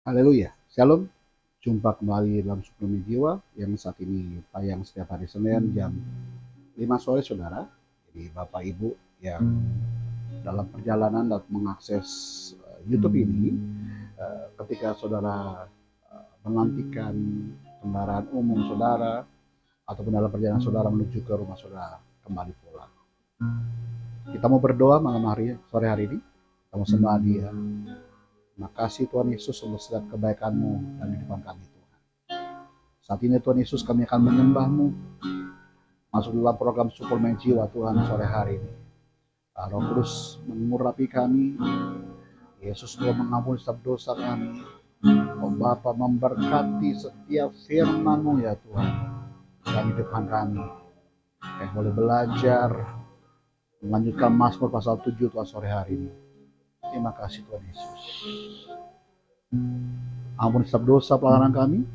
Haleluya, Shalom. Jumpa kembali dalam Suplemen Jiwa yang saat ini tayang setiap hari Senin jam 5 sore, saudara. Jadi Bapak Ibu yang dalam perjalanan dapat mengakses YouTube ini, ketika saudara menantikan kendaraan umum saudara ataupun dalam perjalanan saudara menuju ke rumah saudara kembali pulang. Kita mau berdoa malam hari sore hari ini. Kita mau sembah Dia. Terima kasih Tuhan Yesus untuk setiap kebaikan-Mu dan kehidupan kami Tuhan. Saat ini Tuhan Yesus kami akan menyembah-Mu. Masuk dalam program Suplemen Jiwa Tuhan sore hari ini. Roh Kudus mengurapi kami. Yesus telah mengampuni setiap dosa kami. Oh Bapa memberkati setiap firman-Mu ya Tuhan dalam kehidupan kami. Yang boleh belajar melanjutkan Mazmur pasal 7 Tuhan sore hari ini. Terima kasih Tuhan Yesus. Ampun setiap dosa pelanggaran kami.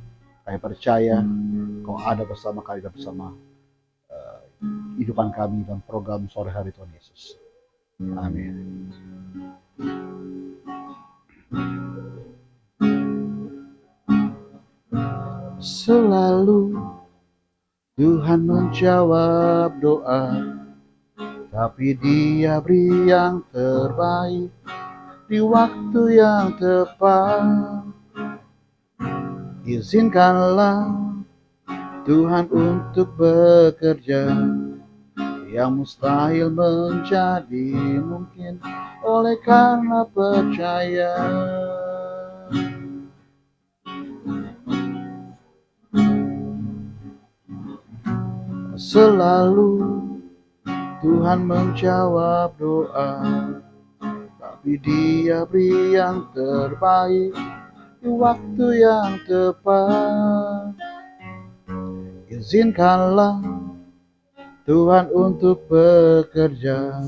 Kami percaya Kau ada bersama kami dan bersama kehidupan kami dan program sore hari Tuhan Yesus. Amin. Selalu Tuhan menjawab doa, tapi Dia beri yang terbaik di waktu yang tepat. Izinkanlah Tuhan untuk bekerja yang mustahil menjadi mungkin oleh karena percaya. Selalu Tuhan menjawab doa, tapi Dia beri yang terbaik di waktu yang tepat. Izinkanlah Tuhan untuk bekerja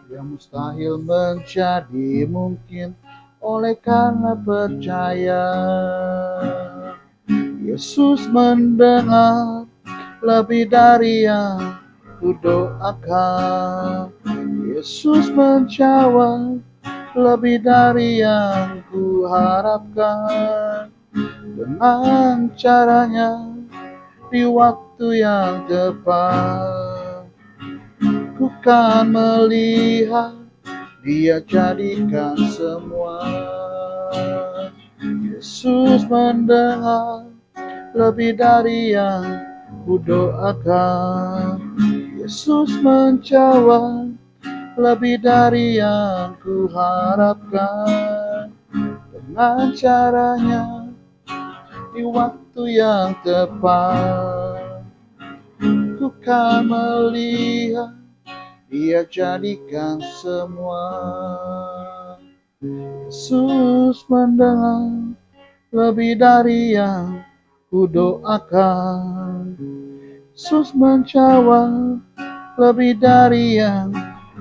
yang mustahil menjadi mungkin oleh karena percaya. Yesus mendengar lebih dari yang kudoakan. Yesus menjawab lebih dari yang kuharapkan. Dengan caranya di waktu yang tepat, ku kan melihat Dia jadikan semua. Yesus mendengar lebih dari yang kudoakan. Yesus menjawab lebih dari yang kuharapkan. Dengan caranya di waktu yang tepat, ku kan melihat Dia jadikan semua. Yesus mendengar lebih dari yang kudoakan. Yesus menjawab lebih dari yang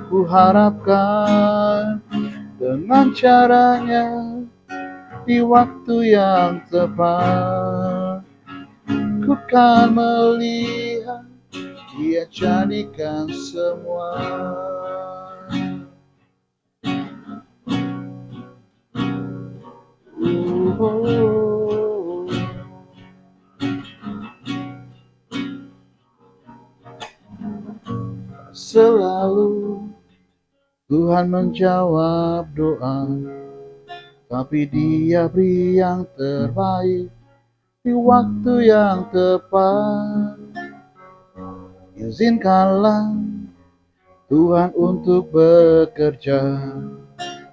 kuharapkan. Dengan caranya di waktu yang tepat, ku kan melihat Dia jadikan semua. Selalu Tuhan menjawab doa, tapi Dia beri yang terbaik di waktu yang tepat. Izinkanlah Tuhan untuk bekerja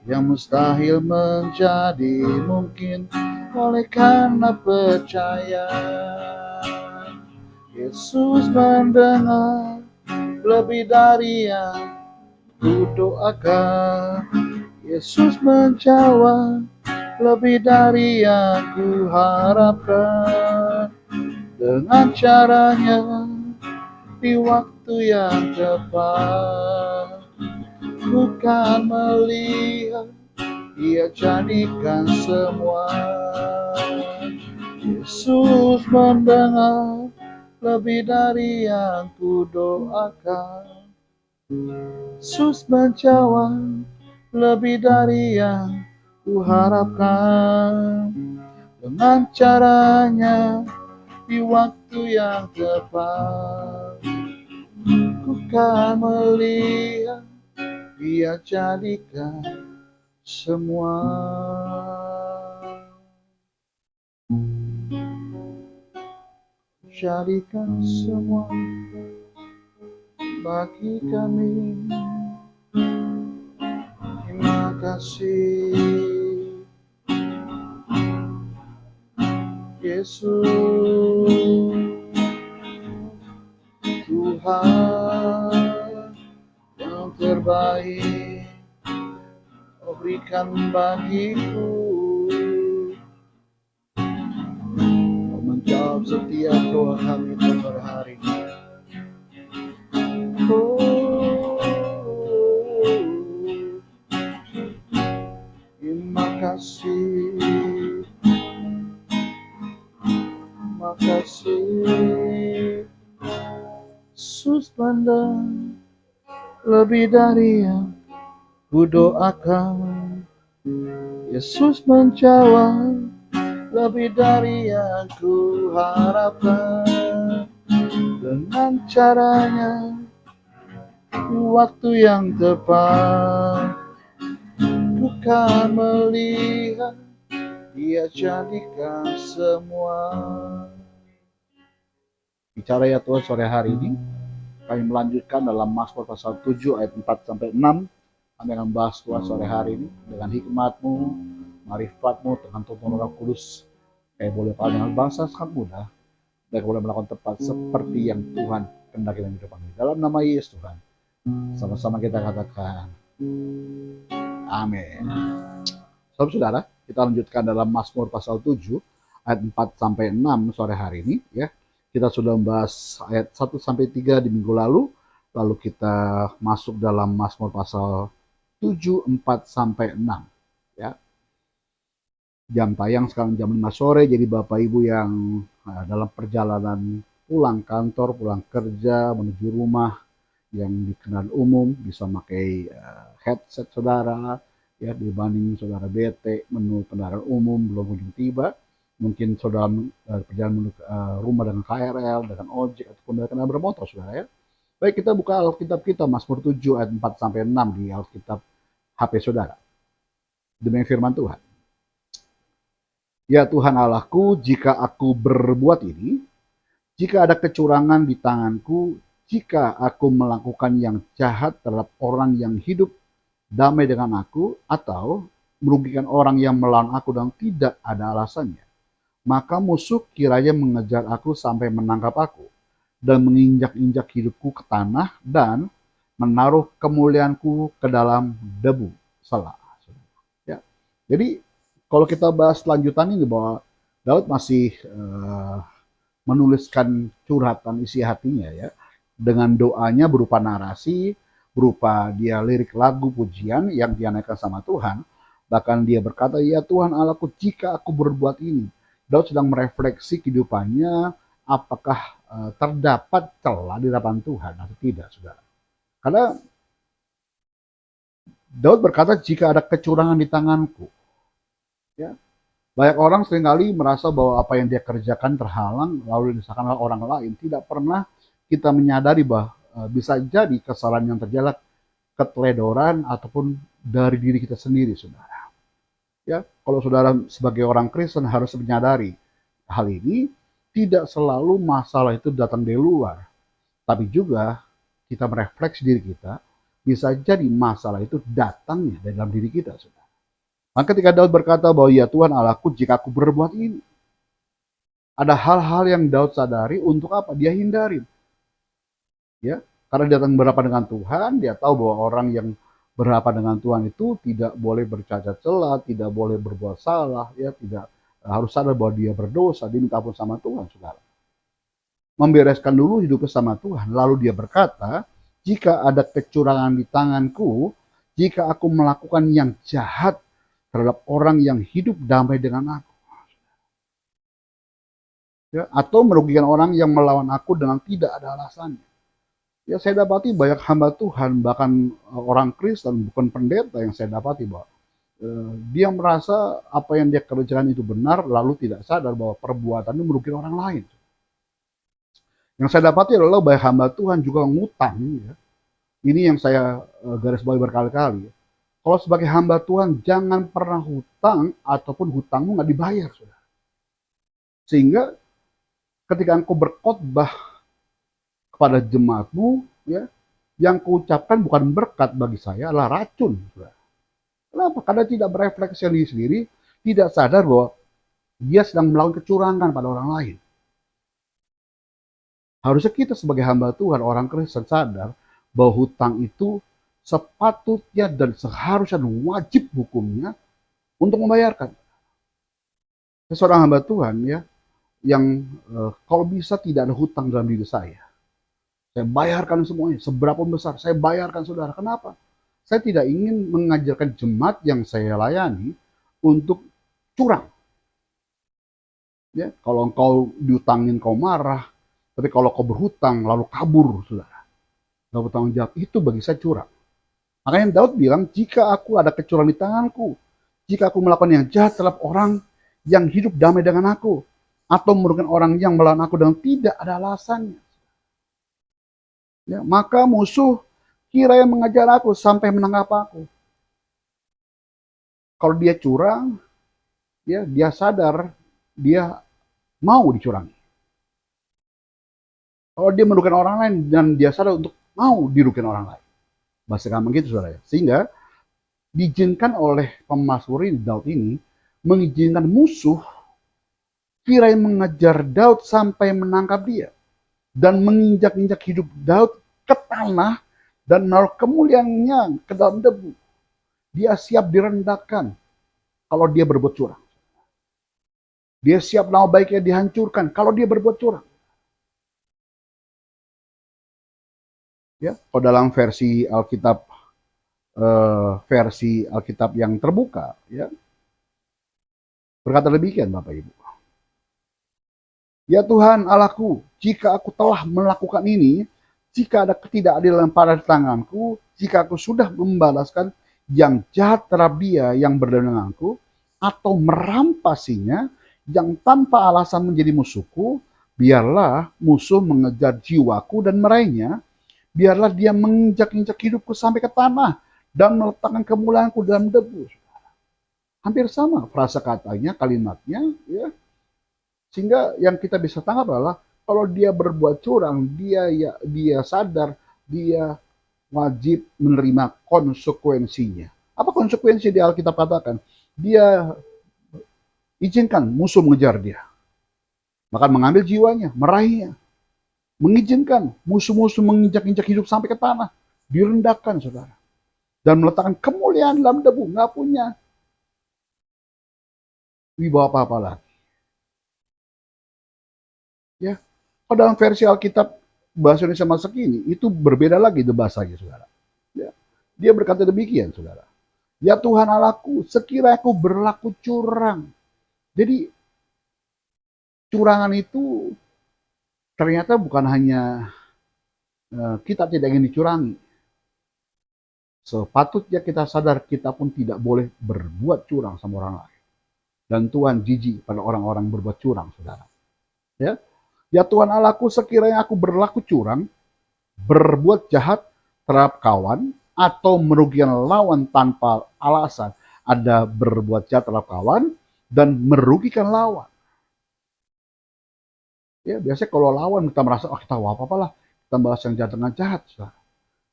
yang mustahil menjadi mungkin oleh karena percaya. Yesus mendengar lebih dari yang kudoakan. Yesus menjawab lebih dari yang kuharapkan. Dengan caranya di waktu yang tepat, ku kan melihat Dia jadikan semua. Yesus mendengar lebih dari yang kudoakan. Yesus menjawab lebih dari yang Ku harapkan dengan caranya di waktu yang tepat, ku kan melihat dia jadikan semua. Jadikan semua bagi kami. Terima kasih Yesus, Tuhan yang terbaik kau berikan bagiku. Kau menjawab setiap doa kami pada hari ini. Terima kasih, terima kasih. Yesus pandang lebih dari yang ku doakan. Yesus menjawab lebih dari yang ku harapkan. Dengan caranya di waktu yang tepat, ku kan melihat dia jadikan semua. Bicara ya Tuhan sore hari ini, kami melanjutkan dalam Mazmur pasal 7 ayat 4-6. Kami akan bahas Tuhan sore hari ini dengan hikmat-Mu, marifat-Mu, dengan tuntunan Roh Kudus. Kami boleh paham dengan bahasa sangat mudah, dan boleh melakukan tepat seperti yang Tuhan kehendaki dalam hidup kami. Dalam nama Yesus Tuhan, sama-sama kita katakan, amin. Saudara, kita lanjutkan dalam Mazmur pasal 7 ayat 4-6 sore hari ini ya. Kita sudah membahas ayat 1-3 di minggu lalu kita masuk dalam Mazmur pasal 7, 4-6 ya. Jam tayang sekarang jam 5 sore, jadi Bapak Ibu yang dalam perjalanan pulang kantor, pulang kerja, menuju rumah, yang di kendaraan umum bisa pakai headset saudara ya, dibanding saudara bete menuju kendaraan umum belum kunjung tiba. Mungkin saudara perjalanan menuju rumah dengan KRL, dengan ojek, ataupun dengan kendaraan bermotor saudara ya. Baik, kita buka Alkitab kita, Mazmur 7 ayat 4-6 di Alkitab HP saudara. Demi firman Tuhan. Ya Tuhan Allahku, jika aku berbuat ini, jika ada kecurangan di tanganku, jika aku melakukan yang jahat terhadap orang yang hidup damai dengan aku, atau merugikan orang yang melawan aku dan tidak ada alasannya, maka musuh kiranya mengejar aku sampai menangkap aku, dan menginjak-injak hidupku ke tanah, dan menaruh kemuliaanku ke dalam debu. Salah. Ya. Jadi kalau kita bahas lanjutan ini bahwa Daud masih menuliskan curhatan isi hatinya ya, dengan doanya berupa narasi, berupa dia lirik lagu pujian yang dinaikkan sama Tuhan. Bahkan dia berkata, ya Tuhan Allahku, jika aku berbuat ini. Daud sedang merefleksi kehidupannya, apakah terdapat celah di hadapan Tuhan atau tidak, saudara. Karena Daud berkata, jika ada kecurangan di tanganku. Ya, banyak orang seringkali merasa bahwa apa yang dia kerjakan terhalang, lalu disahkan oleh orang lain. Tidak pernah kita menyadari bahwa bisa jadi kesalahan yang terjadi keteledoran ataupun dari diri kita sendiri, saudara. Ya, kalau saudara sebagai orang Kristen harus menyadari hal ini, tidak selalu masalah itu datang dari luar, tapi juga kita merefleksi diri kita, bisa jadi masalah itu datangnya dari dalam diri kita, saudara. Maka ketika Daud berkata bahwa ya Tuhan Allahku, jika aku berbuat ini, ada hal-hal yang Daud sadari untuk apa? Dia hindarin. Ya, karena dia berhadapan dengan Tuhan, dia tahu bahwa orang yang berhadapan dengan Tuhan itu tidak boleh bercacat celah, tidak boleh berbuat salah, ya, tidak harus sadar bahwa dia berdosa, dia minta ampun sama Tuhan, saudara. Membereskan dulu hidupnya sama Tuhan, lalu dia berkata, jika ada kecurangan di tanganku, jika aku melakukan yang jahat terhadap orang yang hidup damai dengan aku, ya, atau merugikan orang yang melawan aku dengan tidak ada alasannya. Ya, saya dapati banyak hamba Tuhan, bahkan orang Kristen, bukan pendeta, yang saya dapati bahwa dia merasa apa yang dia kerjakan itu benar, lalu tidak sadar bahwa perbuatannya merugikan orang lain. Yang saya dapati adalah banyak hamba Tuhan juga ngutang. Ya. Ini yang saya garis bawahi berkali-kali. Kalau sebagai hamba Tuhan, jangan pernah hutang ataupun hutangmu nggak dibayar. Saudara. Sehingga ketika engkau berkhotbah kepada jemaatmu, ya, yang kuucapkan bukan berkat bagi saya, adalah racun. Saudara. Kenapa? Karena tidak berefleksi diri sendiri, tidak sadar bahwa dia sedang melakukan kecurangan pada orang lain. Harusnya kita sebagai hamba Tuhan, orang Kristen sadar bahwa hutang itu sepatutnya dan seharusnya wajib hukumnya untuk membayarkan. Seorang hamba Tuhan ya, yang kalau bisa tidak ada hutang dalam diri saya. Saya bayarkan semuanya, seberapa besar, saya bayarkan saudara. Kenapa? Saya tidak ingin mengajarkan jemaat yang saya layani untuk curang. Ya, kalau engkau diutangin kau marah, tapi kalau kau berhutang lalu kabur, saudara, lalu bertanggung jawab, itu bagi saya curang. Makanya Daud bilang, jika aku ada kecurangan di tanganku, jika aku melakukan yang jahat terhadap orang yang hidup damai dengan aku, atau merugikan orang yang melawan aku dengan tidak ada alasannya, ya, maka musuh kiranya mengajar aku sampai menangkap aku. Kalau dia curang, ya, dia sadar dia mau dicurangi. Kalau dia merugikan orang lain dan dia sadar untuk mau dirugikan orang lain. Bahasa gampang gitu saudara. Sehingga diizinkan oleh pemazmur ini, Daud ini, mengizinkan musuh kiranya mengejar Daud sampai menangkap dia. Dan menginjak-injak hidup Daud ke tanah dan menaruh kemuliaannya ke dalam debu. Dia siap direndahkan kalau dia berbuat curang. Dia siap nama baiknya dihancurkan kalau dia berbuat curang. Ya, kalau dalam versi Alkitab yang terbuka, ya, berkata demikian Bapak Ibu. Ya Tuhan Allahku, jika aku telah melakukan ini, jika ada ketidakadilan pada tanganku, jika aku sudah membalaskan yang jahat terhadap dia yang berdaulat denganku, atau merampasinya yang tanpa alasan menjadi musuhku, biarlah musuh mengejar jiwaku dan meraihnya. Biarlah dia menginjak-injak hidupku sampai ke tanah dan meletakkan kemuliaanku dalam debu. Hampir sama frasa katanya, kalimatnya, ya. Sehingga yang kita bisa tangkap adalah kalau dia berbuat curang, dia sadar dia wajib menerima konsekuensinya. Apa konsekuensi di Alkitab katakan? Dia izinkan musuh mengejar dia, bahkan mengambil jiwanya, meraihnya. Mengizinkan musuh-musuh menginjak-injak hidup sampai ke tanah, direndahkan saudara, dan meletakkan kemuliaan dalam debu, nggak punya wibawa apa-apa lagi. Ya, pada dalam versi Alkitab bahasa Indonesia masa kini itu berbeda lagi itu bahasanya saudara. Ya, dia berkata demikian saudara. Ya Tuhan Allahku, sekiranya aku berlaku curang. Jadi curangan itu ternyata bukan hanya kita tidak ingin dicurangi. Sepatutnya kita sadar kita pun tidak boleh berbuat curang sama orang lain. Dan Tuhan jijik pada orang-orang berbuat curang, saudara. Ya, ya Tuhan Allahku, sekiranya aku berlaku curang, berbuat jahat terhadap kawan, atau merugikan lawan tanpa alasan, ada berbuat jahat terhadap kawan, dan merugikan lawan. Ya, biasanya kalau lawan kita merasa, kita apa-apa lah, kita balas yang jahat dengan jahat. Saudara.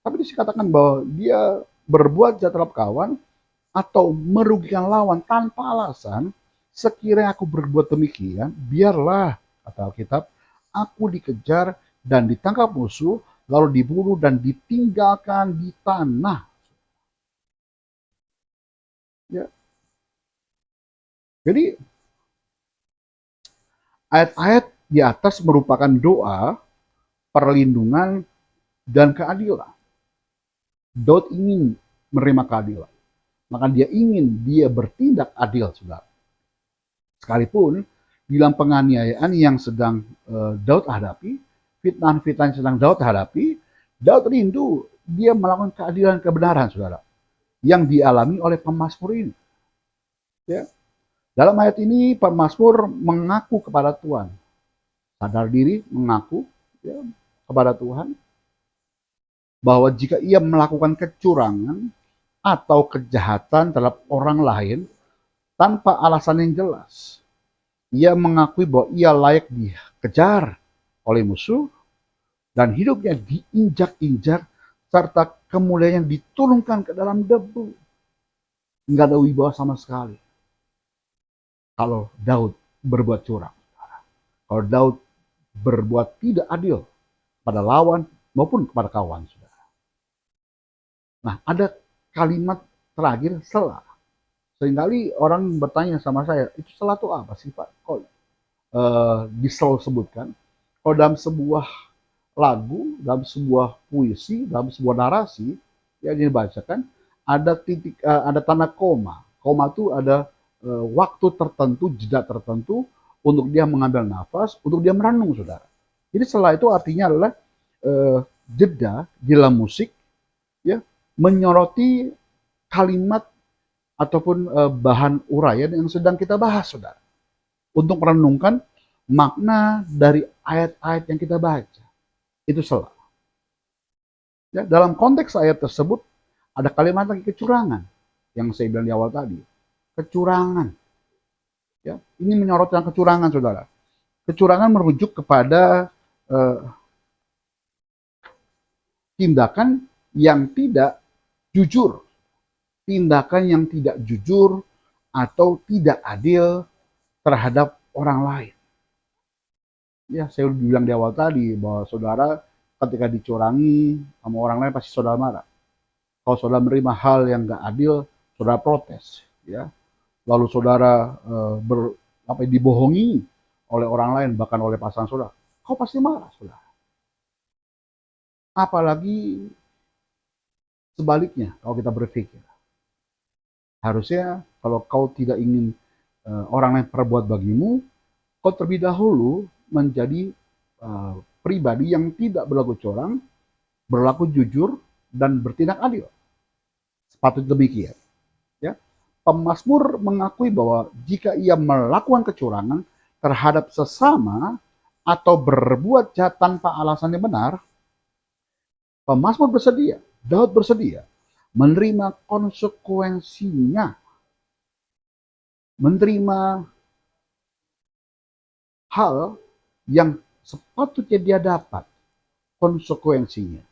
Tapi dikatakan bahwa dia berbuat jahat terhadap kawan atau merugikan lawan tanpa alasan, sekiranya aku berbuat demikian, biarlah, kata Alkitab, aku dikejar dan ditangkap musuh, lalu dibunuh dan ditinggalkan di tanah. Ya. Jadi, ayat-ayat di atas merupakan doa, perlindungan, dan keadilan. Daud ingin menerima keadilan. Maka dia ingin dia bertindak adil, saudara. Sekalipun dalam penganiayaan yang sedang Daud hadapi, fitnah-fitnah yang sedang Daud hadapi, Daud rindu dia melakukan keadilan kebenaran, saudara. Yang dialami oleh pemazmur ini. Ya. Dalam ayat ini pemazmur mengaku kepada Tuhan, sadar diri mengaku ya, kepada Tuhan bahwa jika ia melakukan kecurangan atau kejahatan terhadap orang lain tanpa alasan yang jelas, ia mengakui bahwa ia layak dikejar oleh musuh dan hidupnya diinjak-injak serta kemuliaan yang diturunkan ke dalam debu. Nggak ada wibawa sama sekali kalau Daud berbuat curang. Kalau Daud berbuat tidak adil pada lawan maupun kepada kawan. Nah, ada kalimat terakhir sela. Seringkali orang bertanya sama saya, itu sela itu apa sih Pak? Kok disebutkan? Kalau dalam sebuah lagu, dalam sebuah puisi, dalam sebuah narasi yang dibacakan, ada titik, ada tanda koma. Koma itu ada waktu tertentu, jeda tertentu untuk dia mengambil nafas, untuk dia merenung, saudara. Jadi sela itu artinya adalah jeda di dalam musik, ya, menyoroti kalimat ataupun bahan uraian yang sedang kita bahas, saudara. Untuk merenungkan makna dari ayat-ayat yang kita baca. Itu sela. Ya, dalam konteks ayat tersebut ada kalimat lagi kecurangan yang saya bilang di awal tadi. Kecurangan. Ya, ini menyorotkan kecurangan, saudara. Kecurangan merujuk kepada tindakan yang tidak jujur, tindakan yang tidak jujur atau tidak adil terhadap orang lain. Ya, saya udah bilang di awal tadi bahwa saudara ketika dicurangi sama orang lain pasti saudara marah. Kalau saudara menerima hal yang nggak adil, saudara protes, ya. Lalu saudara dibohongi oleh orang lain, bahkan oleh pasangan saudara, kau pasti marah, saudara. Apalagi sebaliknya, kalau kita berpikir, harusnya kalau kau tidak ingin orang lain perbuat bagimu, kau terlebih dahulu menjadi pribadi yang tidak berlaku curang, berlaku jujur, dan bertindak adil. Sepatutnya demikian. Ya. Pemazmur mengakui bahwa jika ia melakukan kecurangan terhadap sesama atau berbuat jahat tanpa alasan yang benar, pemazmur bersedia, Daud bersedia menerima konsekuensinya, menerima hal yang sepatutnya dia dapat konsekuensinya,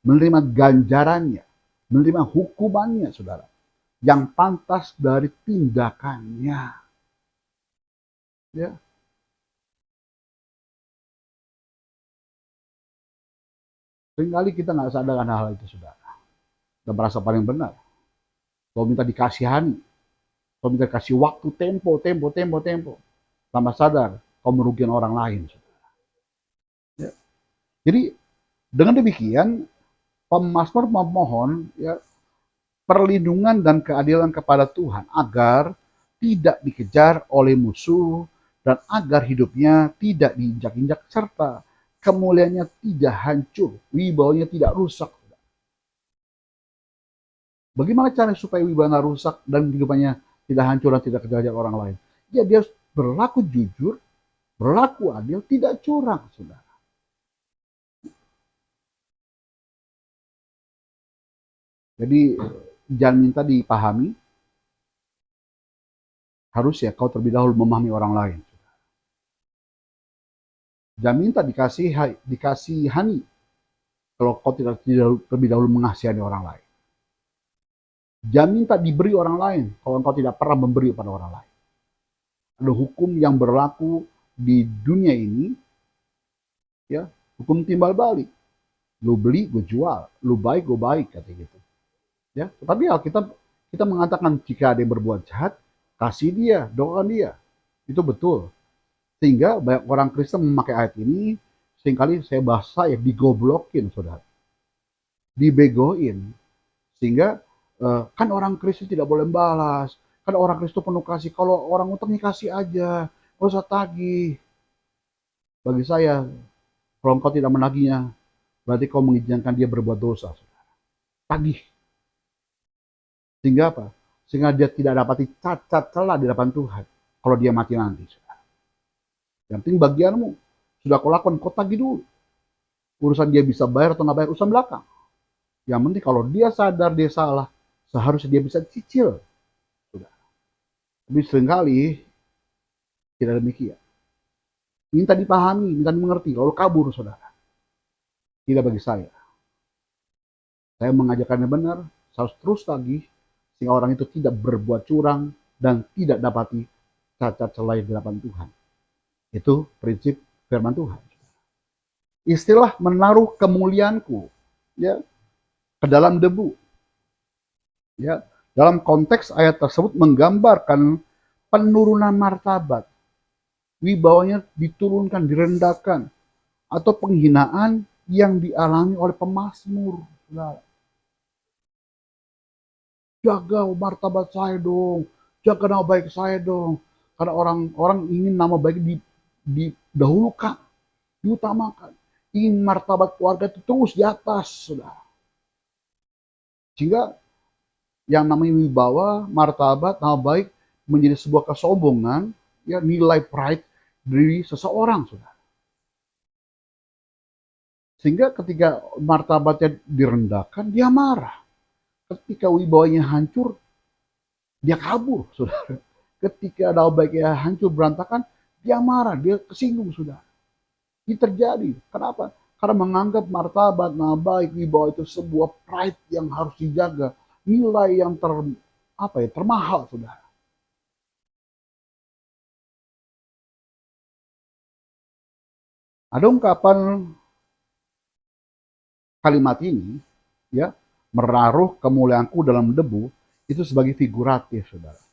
menerima ganjarannya, menerima hukumannya, saudara, yang pantas dari tindakannya. Ya. Seringkali kita nggak sadar akan hal itu, saudara. Dan merasa paling benar. Kalau minta dikasihani, kalau minta kasih waktu, tempo. Tanpa sadar, kau merugikan orang lain, saudara. Ya. Jadi, dengan demikian, pemazmur memohon ya, perlindungan dan keadilan kepada Tuhan agar tidak dikejar oleh musuh dan agar hidupnya tidak diinjak-injak serta kemuliaannya tidak hancur, wibawanya tidak rusak. Bagaimana cara supaya wibawanya rusak dan hidupnya tidak hancur dan tidak kejar orang lain? Ya dia berlaku jujur, berlaku adil, tidak curang, saudara. Jadi jangan minta dipahami, harus ya kau terlebih dahulu memahami orang lain. Jangan minta dikasihani kalau kau tidak terlebih dahulu mengasihani orang lain. Jangan minta diberi orang lain kalau engkau tidak pernah memberi pada orang lain. Ada hukum yang berlaku di dunia ini, ya, hukum timbal balik. Lu beli, gue jual. Lu baik, gue baik, kata gitu. Ya, tetapi kita mengatakan jika ada yang berbuat jahat, kasih dia, doakan dia. Itu betul. Sehingga banyak orang Kristen memakai ayat ini, seringkali saya bahasa ya digoblokin, saudara. Dibegoin. Sehingga kan orang Kristen tidak boleh balas. Kan orang Kristen penuh kasih. Kalau orang utangnya kasih aja. Gak usah tagih. Bagi saya, kalau engkau tidak menagihnya, berarti kau mengizinkan dia berbuat dosa, saudara. Tagih. Sehingga apa? sehingga dia tidak dapati cacat celah di hadapan Tuhan kalau dia mati nanti. Yang penting bagianmu sudah kau lakukan, kau tagih dulu. Urusan dia bisa bayar atau nggak bayar urusan belakang. Yang penting kalau dia sadar dia salah, seharusnya dia bisa cicil. Sudah. Tapi seringkali tidak demikian. Minta dipahami, minta dimengerti, lalu kabur, saudara. Tidak bagi saya. Saya mengajarkannya benar, saya harus terus tagih, sehingga orang itu tidak berbuat curang dan tidak dapati cacat celah di hadapan Tuhan. Itu prinsip firman Tuhan. Istilah menaruh kemuliaanku, ya, ke dalam debu. Ya, dalam konteks ayat tersebut menggambarkan penurunan martabat. Wibawanya diturunkan, direndahkan, atau penghinaan yang dialami oleh pemazmur. Jaga martabat saya dong, jaga nama baik saya dong. Karena orang ingin nama baik didahulukan, diutamakan. Ingin martabat keluarga itu terus di atas, saudara. Sehingga yang namanya wibawa, martabat, nama baik menjadi sebuah kesombongan, ya, nilai pride diri seseorang, saudara. Sehingga ketika martabatnya direndahkan, dia marah. Ketika wibawanya hancur, dia kabur, saudara. Ketika nama baiknya hancur, berantakan, dia marah, dia kesinggung, saudara. Ini terjadi. Kenapa? Karena menganggap martabat, nama baik, wibawa itu sebuah pride yang harus dijaga. Nilai yang termahal, saudara. Ada ungkapan kalimat ini, ya, menaruh kemuliaanku dalam debu, itu sebagai figuratif, saudara.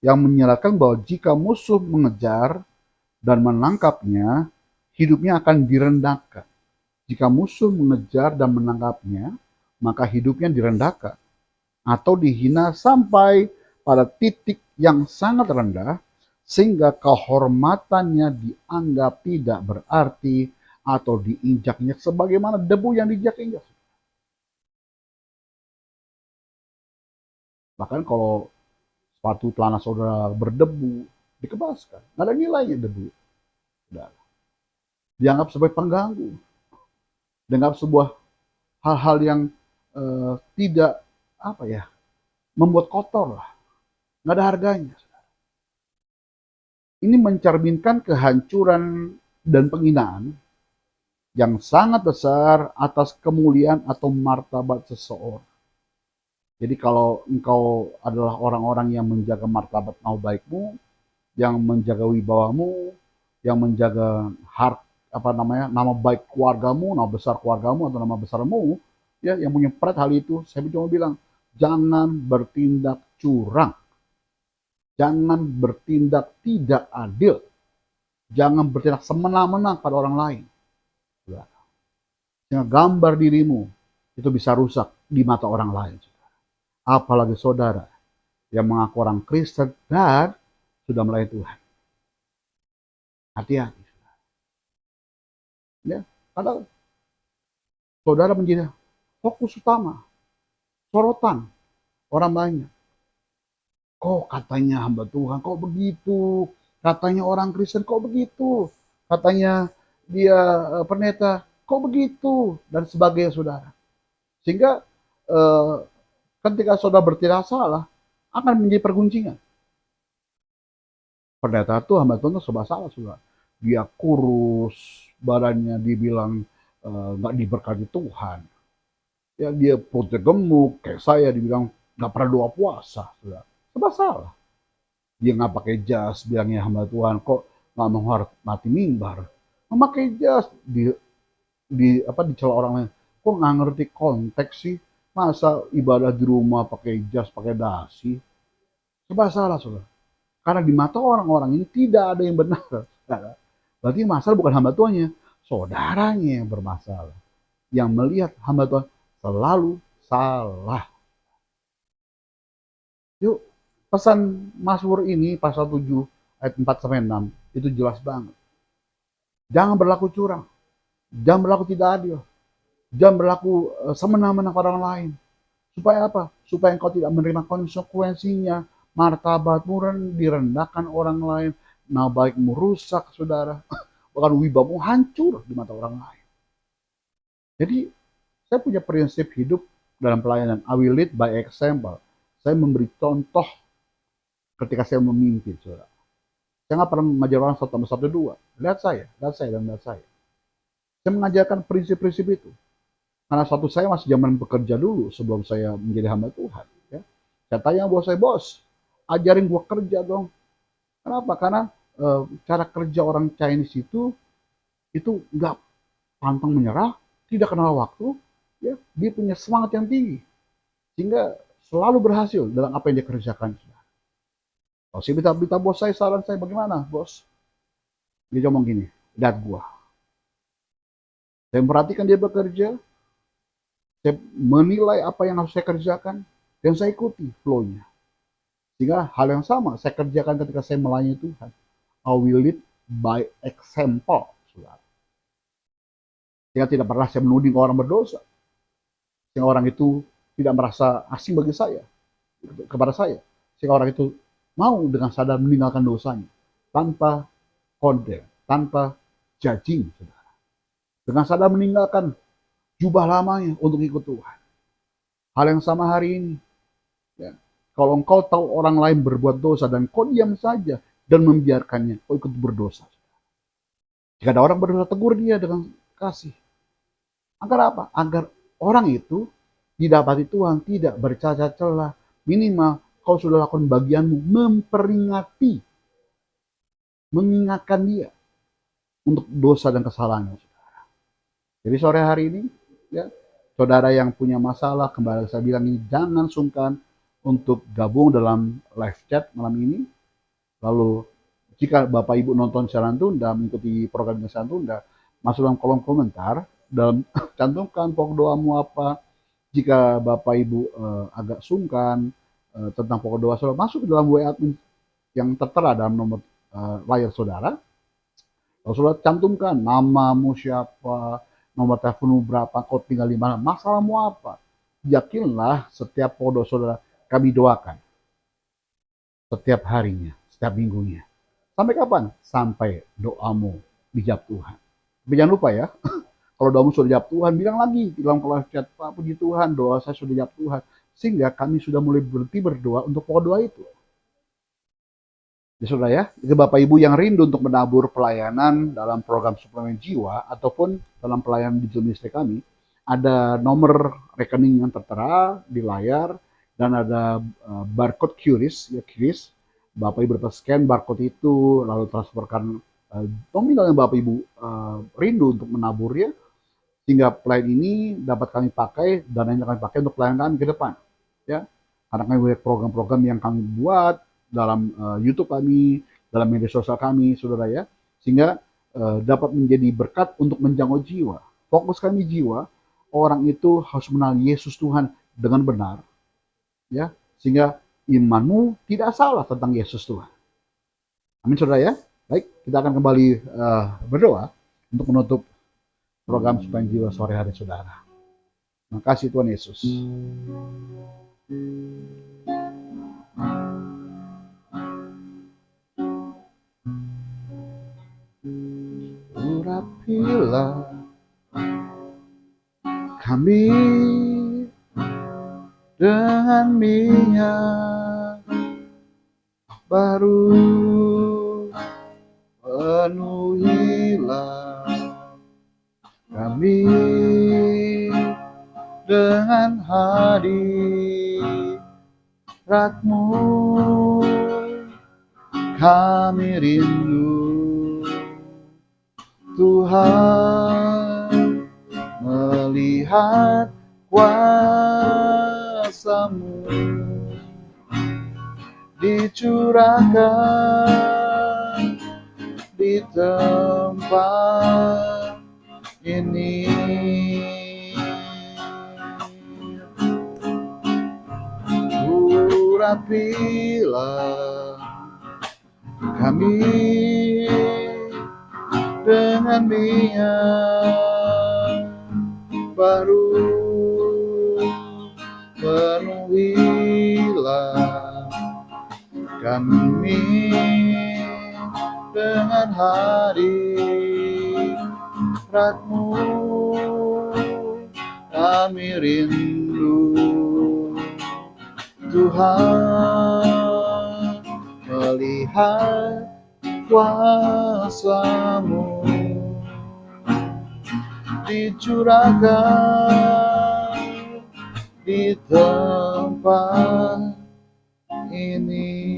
Yang menyatakan bahwa jika musuh mengejar dan menangkapnya, hidupnya akan direndahkan. Jika musuh mengejar dan menangkapnya, maka hidupnya direndahkan atau dihina sampai pada titik yang sangat rendah, sehingga kehormatannya dianggap tidak berarti atau diinjaknya sebagaimana debu yang diinjak-injak. Bahkan kalau sepatu celana saudara berdebu, dikebaskan. Nggak ada nilainya debu. Dianggap sebagai pengganggu. Dianggap sebuah hal-hal yang tidak membuat kotor lah. Nggak ada harganya. Ini mencerminkan kehancuran dan penghinaan yang sangat besar atas kemuliaan atau martabat seseorang. Jadi kalau engkau adalah orang-orang yang menjaga martabat nama baikmu, yang menjaga wibawamu, yang menjaga nama baik keluargamu, nama besar keluargamu atau nama besarmu, ya, yang punya pride hal itu, saya cuma bilang, jangan bertindak curang. Jangan bertindak tidak adil. Jangan bertindak semena-mena pada orang lain. Sehingga gambar dirimu itu bisa rusak di mata orang lain. Apalagi saudara yang mengaku orang Kristen dan sudah melayani Tuhan. Hati-hati. Ya, karena saudara menjadi fokus utama, sorotan orang banyak. Kok katanya hamba Tuhan, kok begitu? Katanya orang Kristen, kok begitu? Katanya dia pendeta, kok begitu? Dan sebagainya, saudara. Sehingga ketika saudara bertindak salah, akan menjadi perguncingan. Pendeta itu hamba Tuhan itu serba salah, saudara. Dia kurus, badannya dibilang nggak diberkati Tuhan. Ya, dia perutnya gemuk, kayak saya dibilang nggak pernah doa puasa, saudara. Serba salah. Dia nggak pakai jas, bilangnya hamba Tuhan, kok nggak menghormati mimbar. Memakai jas dicela orang lain. Kok nggak ngerti konteks sih? Masa ibadah di rumah pakai jas, pakai dasi? Serba salah, saudara. Karena di mata orang-orang ini tidak ada yang benar, saudara. Berarti masalah bukan hamba Tuhannya, saudaranya yang bermasalah. Yang melihat hamba Tuhan selalu salah. Yuk, pesan Mazmur ini pasal 7 ayat 4-6 itu jelas banget. Jangan berlaku curang, jangan berlaku tidak adil, jangan berlaku semena-mena pada orang lain. Supaya apa? Supaya engkau tidak menerima konsekuensinya. Martabatmu direndahkan orang lain. Nama baikmu rusak, saudara. Bahkan wibawamu hancur di mata orang lain. Jadi, saya punya prinsip hidup dalam pelayanan. I will lead by example. Saya memberi contoh ketika saya memimpin, saudara. Saya nggak pernah mengajar orang satu tambah satu dua. Lihat saya, dan lihat saya. Saya mengajarkan prinsip-prinsip itu. Karena suatu saya masih zaman bekerja dulu sebelum saya menjadi hamba Tuhan. Ya. Saya tanya bos saya, bos, ajarin gua kerja dong. Kenapa? Karena cara kerja orang Chinese itu nggak pantang menyerah, tidak kenal waktu, ya, dia punya semangat yang tinggi, sehingga selalu berhasil dalam apa yang dia kerjakan. Kalau saya minta bos saya, saran saya bagaimana, bos? Dia ngomong gini, lihat gua. Saya perhatikan dia bekerja, saya menilai apa yang harus saya kerjakan, dan saya ikuti flow-nya. Sehingga hal yang sama saya kerjakan ketika saya melayani Tuhan. I will lead by example, saudara. Sehingga tidak pernah saya menuding orang berdosa. Sehingga orang itu tidak merasa asing bagi saya, kepada saya. Sehingga orang itu mau dengan sadar meninggalkan dosanya. Tanpa kode, tanpa judging, saudara. Dengan sadar meninggalkan jubah lamanya untuk ikut Tuhan. Hal yang sama hari ini. Ya. Kalau engkau tahu orang lain berbuat dosa dan kau diam saja dan membiarkannya, kau ikut berdosa. Jika ada orang berdosa, tegur dia dengan kasih. Agar apa? Agar orang itu didapati Tuhan tidak bercacat celah. Minimal kau sudah lakukan bagianmu memperingati, mengingatkan dia untuk dosa dan kesalahannya. Jadi sore hari ini, ya, saudara yang punya masalah, kembali saya bilang ini, jangan sungkan untuk gabung dalam live chat malam ini. Lalu jika Bapak Ibu nonton siaran tunda, mengikuti program siaran tunda, masuk dalam kolom komentar, dalam cantumkan pokok doamu apa. Jika Bapak Ibu agak sungkan tentang pokok doa saudara, masuk ke dalam WA admin yang tertera dalam nomor layar saudara. Lalu saudara cantumkan namamu siapa, nomor teleponmu berapa, kau tinggal di mana, masalahmu apa. Yakinlah setiap pokok doa saudara kami doakan setiap harinya, setiap minggunya. Sampai kapan? Sampai doamu dijawab Tuhan. Tapi jangan lupa ya, kalau doamu sudah dijawab Tuhan, bilang lagi di dalam kelas chat, Pak, puji Tuhan, doa saya sudah dijawab Tuhan. Sehingga kami sudah mulai berhenti berdoa untuk pokok doa itu. Ya saudara ya, itu Bapak Ibu yang rindu untuk menabur pelayanan dalam program suplemen jiwa ataupun dalam pelayanan digital ministry kami, ada nomor rekening yang tertera di layar dan ada barcode QRIS, ya QRIS. Bapak Ibu dapat scan barcode itu, lalu transferkan nominal yang Bapak Ibu rindu untuk menaburnya, sehingga pelayan ini dapat kami pakai, dananya kami pakai untuk pelayanan kami ke depan. Ya, karena kami punya program-program yang kami buat dalam YouTube kami, dalam media sosial kami, saudara ya, sehingga dapat menjadi berkat untuk menjangkau jiwa. Fokus kami jiwa, orang itu harus mengenal Yesus Tuhan dengan benar, ya, sehingga imanmu tidak salah tentang Yesus Tuhan. Amin saudara ya. Baik, kita akan kembali berdoa untuk menutup program suplemen jiwa sore hari saudara. Terima kasih Tuhan Yesus. Urapilah kami dengan minyak baru, penuhilah kami dengan hadirat-Mu, kami rindu Tuhan melihat kuasa-Mu dicurahkan di tempat ini. Urapilah kami dengan minyak baru, kami dengan hadirat-Mu, kami rindu Tuhan melihat kuasa-Mu dicurahkan di tempat ini.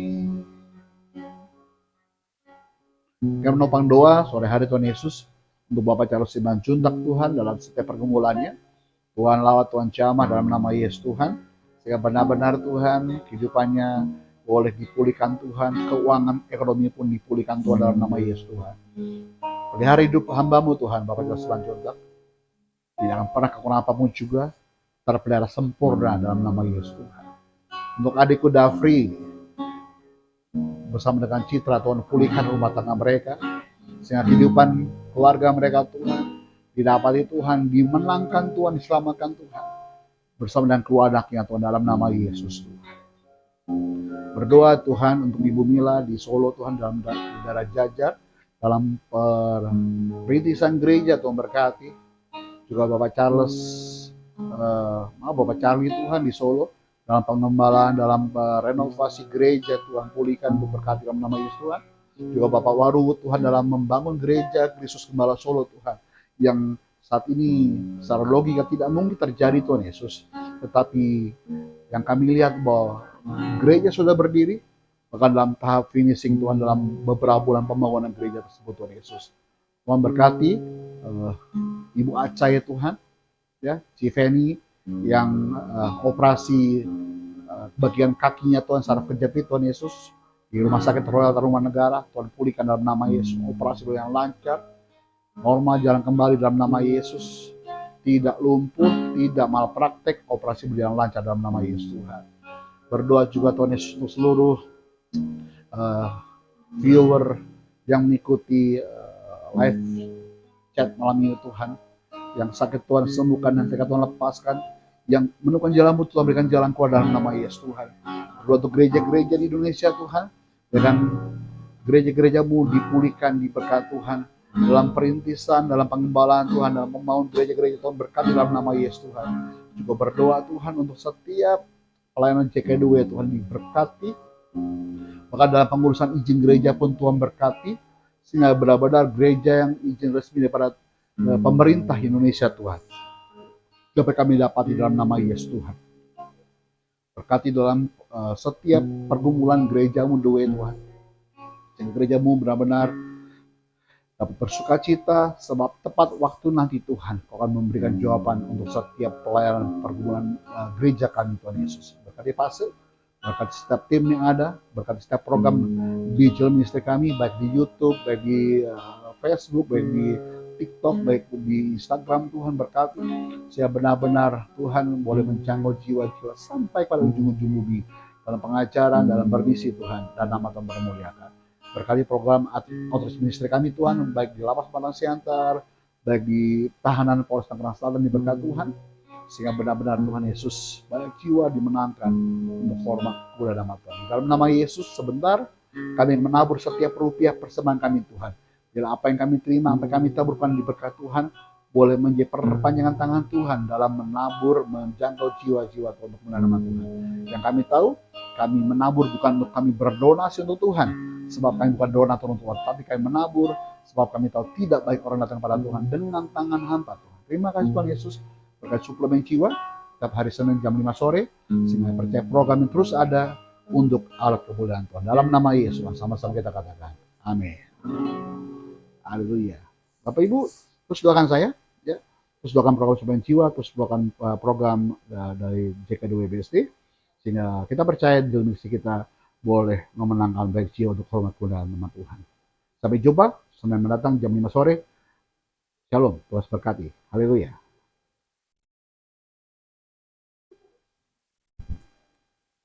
Kami menopang doa sore hari Tuhan Yesus untuk Bapak Charles Simanjuntak Tuhan dalam setiap pergumulannya. Tuhan lawat, Tuhan jamah dalam nama Yesus Tuhan, sehingga benar-benar Tuhan kehidupannya boleh dipulihkan Tuhan, keuangan ekonomi pun dipulihkan Tuhan dalam nama Yesus Tuhan. Pelihara hidup hamba-Mu Tuhan, Bapak Charles Simanjuntak, tidak akan pernah kekurangan apapun juga, terpelihara sempurna dalam nama Yesus Tuhan. Untuk adikku Dafri, bersama dengan Citra, Tuhan pulihkan rumah tangga mereka, sehingga kehidupan keluarga mereka Tuhan didapati Tuhan, dimenangkan Tuhan, diselamatkan Tuhan, bersama dengan keluarganya Tuhan dalam nama Yesus Tuhan. Berdoa Tuhan untuk Ibu Mila di Solo Tuhan, dalam daerah Jajar, dalam perintisan gereja Tuhan berkati. Juga Bapak Charles, Bapak Charlie Tuhan di Solo, dalam pengembalaan, dalam renovasi gereja Tuhan pulihkan, berkati dalam nama Yesus Tuhan. Juga Bapak Waru Tuhan dalam membangun gereja Kristus Gembala Solo Tuhan, yang saat ini secara logika tidak mungkin terjadi Tuhan Yesus, tetapi yang kami lihat bahwa gereja sudah berdiri, bahkan dalam tahap finishing Tuhan dalam beberapa bulan pembangunan gereja tersebut Tuhan Yesus. Tuhan berkati Ibu Aca ya Tuhan, ya, Civeni yang operasi bagian kakinya Tuhan secara kejepit Tuhan Yesus di Rumah Sakit Royal Tarumanegara, Tuhan pulihkan dalam nama Yesus, operasi yang lancar, normal jalan kembali dalam nama Yesus, tidak lumpuh, tidak malpraktek, operasi berjalan lancar dalam nama Yesus Tuhan. Berdoa juga Tuhan Yesus untuk seluruh viewer yang mengikuti live chat malam ini Tuhan, yang sakit Tuhan sembuhkan, yang sakit Tuhan lepaskan, yang menemukan jalan-Mu Tuhan berikan jalan keluar dalam nama Yesus Tuhan. Berdoa untuk gereja-gereja di Indonesia Tuhan, dengan gereja-gereja-Mu dipulihkan, diberkati Tuhan, dalam perintisan, dalam pengembalaan Tuhan, dalam membangun gereja-gereja Tuhan berkati dalam nama Yesus Tuhan. Juga berdoa Tuhan untuk setiap pelayanan JK2 Tuhan diberkati, maka dalam pengurusan izin gereja pun Tuhan berkati, sehingga benar-benar gereja yang izin resmi daripada pemerintah Indonesia Tuhan dapat kami dapati dalam nama Yesus Tuhan. Berkati dalam setiap pergumulan gereja-Mu Tuhan, sehingga gereja-Mu benar-benar dapat bersuka cita, sebab tepat waktu nanti Tuhan Kau akan memberikan jawaban untuk setiap pelayanan pergumulan gereja kami Tuhan Yesus. Berkati Pastor, berkati setiap tim yang ada, berkati setiap program digital ministry kami, baik di YouTube, baik di Facebook, baik di TikTok, baik di Instagram Tuhan berkati, sehingga benar-benar Tuhan boleh menjangkau jiwa-jiwa sampai pada ujung-ujung bumi, dalam pengajaran, dalam bermisi Tuhan, dan nama Tuhan bermuliakan. Berkali program outreach ministry kami Tuhan, baik di Lapas Padang Siantar, baik di tahanan Polres Tangerang Selatan, diberkati Tuhan, sehingga benar-benar Tuhan Yesus banyak jiwa dimenangkan untuk hormat kepada nama Tuhan. Dalam nama Yesus sebentar kami menabur setiap rupiah persembahan kami Tuhan. Bila apa yang kami terima, apa yang kami taburkan diberkati Tuhan, boleh menjadi perpanjangan tangan Tuhan dalam menabur, menjangkau jiwa-jiwa Tuhan untuk kemuliaan nama Tuhan. Yang kami tahu, kami menabur bukan untuk kami berdonasi untuk Tuhan, sebab kami bukan donatur untuk Tuhan, tapi kami menabur sebab kami tahu tidak baik orang datang pada Tuhan dengan tangan hampa Tuhan. Terima kasih Tuhan Yesus, berkat suplemen jiwa setiap hari Senin jam 5 sore, sehingga percaya program yang terus ada untuk alat kemuliaan Tuhan. Dalam nama Yesus, sama-sama kita katakan, amin. Haleluya. Bapak Ibu, terus doakan saya, ya. Terus doakan program suplemen jiwa, terus doakan program dari JK2 BSD, sehingga kita percaya di dalam misi kita boleh memenangkan baik jiwa untuk hormat kemuliaan nama Tuhan. Sampai jumpa Senin mendatang jam 5 sore. Shalom, Tuhan berkati. Haleluya.